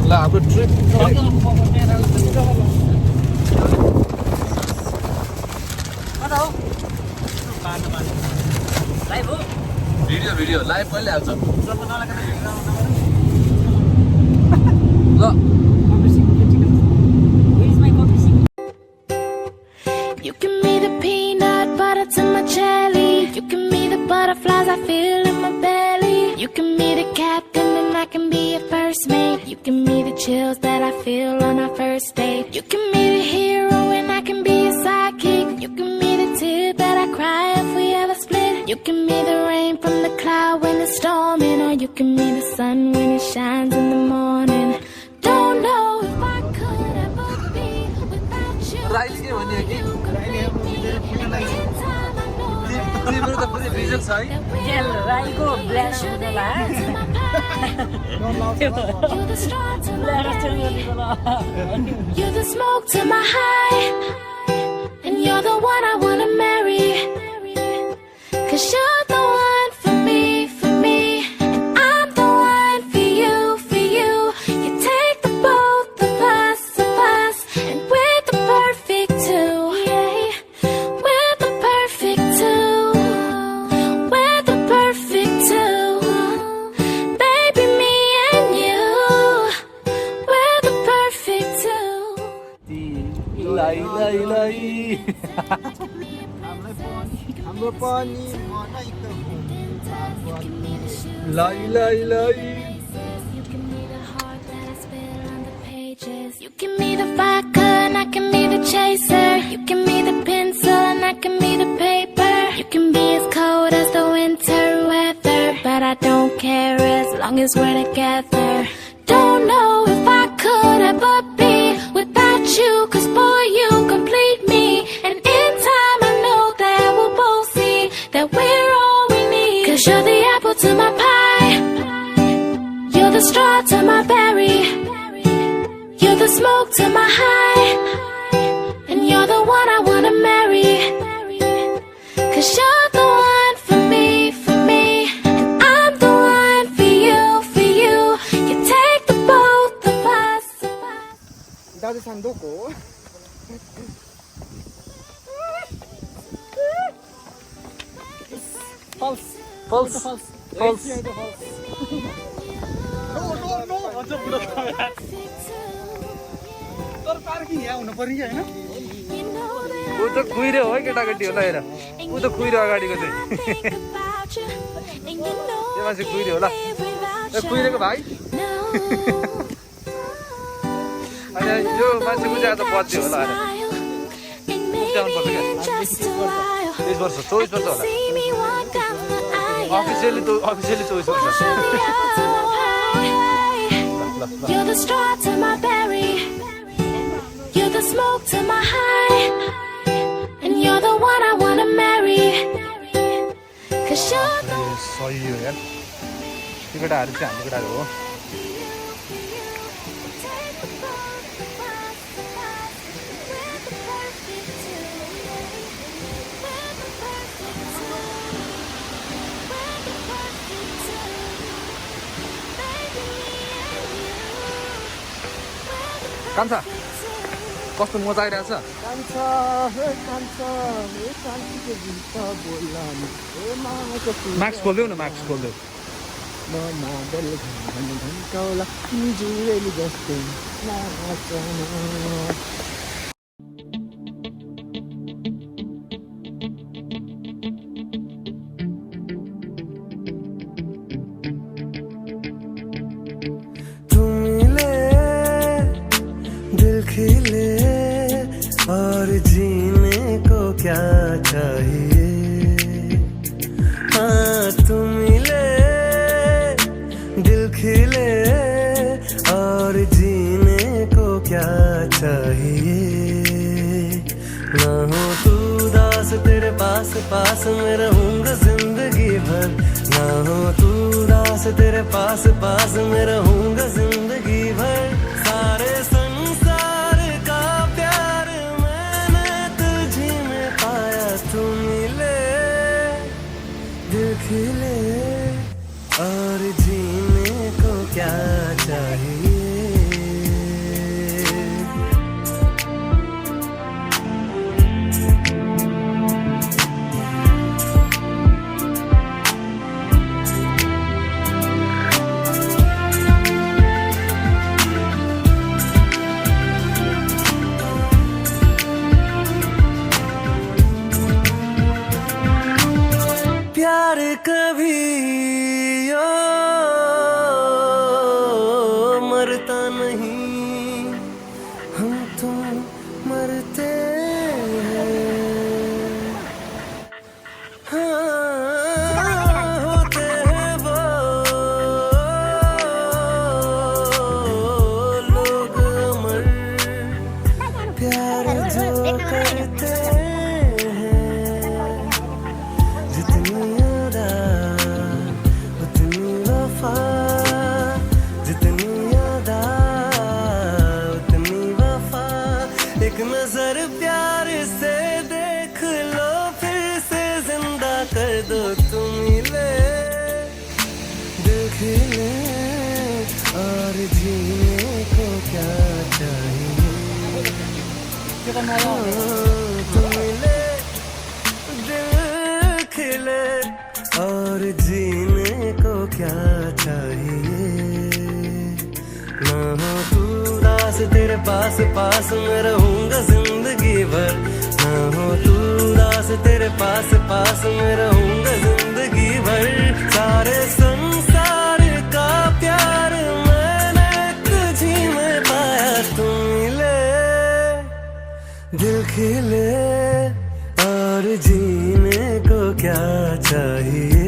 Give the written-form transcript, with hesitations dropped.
ल हाम्रो trip video video live कहिले हाल्छ ल You give me the peanut butter to my jelly. You give me the butterflies I feel in my belly. You give me the captain and I can be your first mate. You give me the chills that I feel on our first date. You give me the hero and I can be your sidekick. You give me the tear that I cry if we ever split. You give me the rain from the cloud when it's storming. Or you give me the sun when it shines in the morning. Don't know if I could ever be without you. Riley के भन्यो कि तिम्रो त पुरै vision छ है jail राईको black हुँदैला You're the smoke to my high, and you're the one I wanna marry. 'Cause you're the one for me, and I'm the one for you, for you. You take the both of us, and we're the perfect two. Yeah, we're the perfect two. We're the perfect two. Baby, me and you, we're the perfect two. लाई लाई लाई हाम्रो पनि मनै त लाई लाई लाई You give me the heart that I spill on the pages. You give me the vodka and I can be the chaser. You give me the pencil and I can be the paper. You can be as cold as the winter weather, but I don't care as long as we're together. Don't know if I could ever be without you, 'cause boy you complete me. And in time I know that we'll both see that we're all we need. 'Cause you're the apple to my pie, you're the straw to my berry, you're the smoke to my high, and you're the one I wanna marry. 'Cause you're the one for me, and I'm the one for you, for you. You take the both of us. ダルさんどこ फल्स फल्स फल्स तर parking यहाँ हुनु पर्यो हैन ऊ त खुइरो हो केटाकेटी होला हेर ऊ त खुइरो अगाडिको चाहिँ त्यो मान्छे खुइरो होला ए खुइरेको भाइ अनि यो मान्छेको चाहिँ आज बर्थडे होला अरे उब्जाउनु पर्छ क्या 23 वर्ष होला अफिसियली 24 वर्ष You're the straw to my berry, you're the smoke to my high, and you're the one I wanna marry. 'Cause you're the सही हो यार त्यो केटाहरू चाहिँ हाम्रो केटाहरू हो कान्छ कस्तो मजा आइरहेछ कान्छ हे कान्छीको गीत बोल्न ए माको मास्क खोल्देऊ न मास्क खोल्देऊ म मादल घन्कौला जुरेली जस्तै नाचन और जीने को क्या चाहिए हाँ तुम मिले दिल खिले और जीने को क्या चाहिए ना हो तू दास तेरे पास पास मैं रहूंगा जिंदगी भर ना हो तू दास तेरे पास पास मैं रहूंगा जिंदगी भर सारे संसार का प्यार मैंने तुझी में पाया तू मिले दिल खिले और जीने को क्या चाहिए। प्यार कभी मरता नहीं, हम तो मरते हैं। हाँ, होते हैं वो लोग अमर, प्यार जो करते नजर प्यार से देख लो, फिर से जिंदा कर दो तुम मिले। दिल खिले और जीने को क्या चाहिए। तुम मिले, दिल खिले और जीने को क्या चाहिए। ना हो तू उदास, तेरे पास पास मैं रहूंगा जिंदगी भर। ना हो तू उदास, तेरे पास पास मैं रहूंगा जिंदगी भर। सारे संसार का प्यार मैंने तुझी में पाया, तुम मिले। दिल खिले और जीने को क्या चाहिए।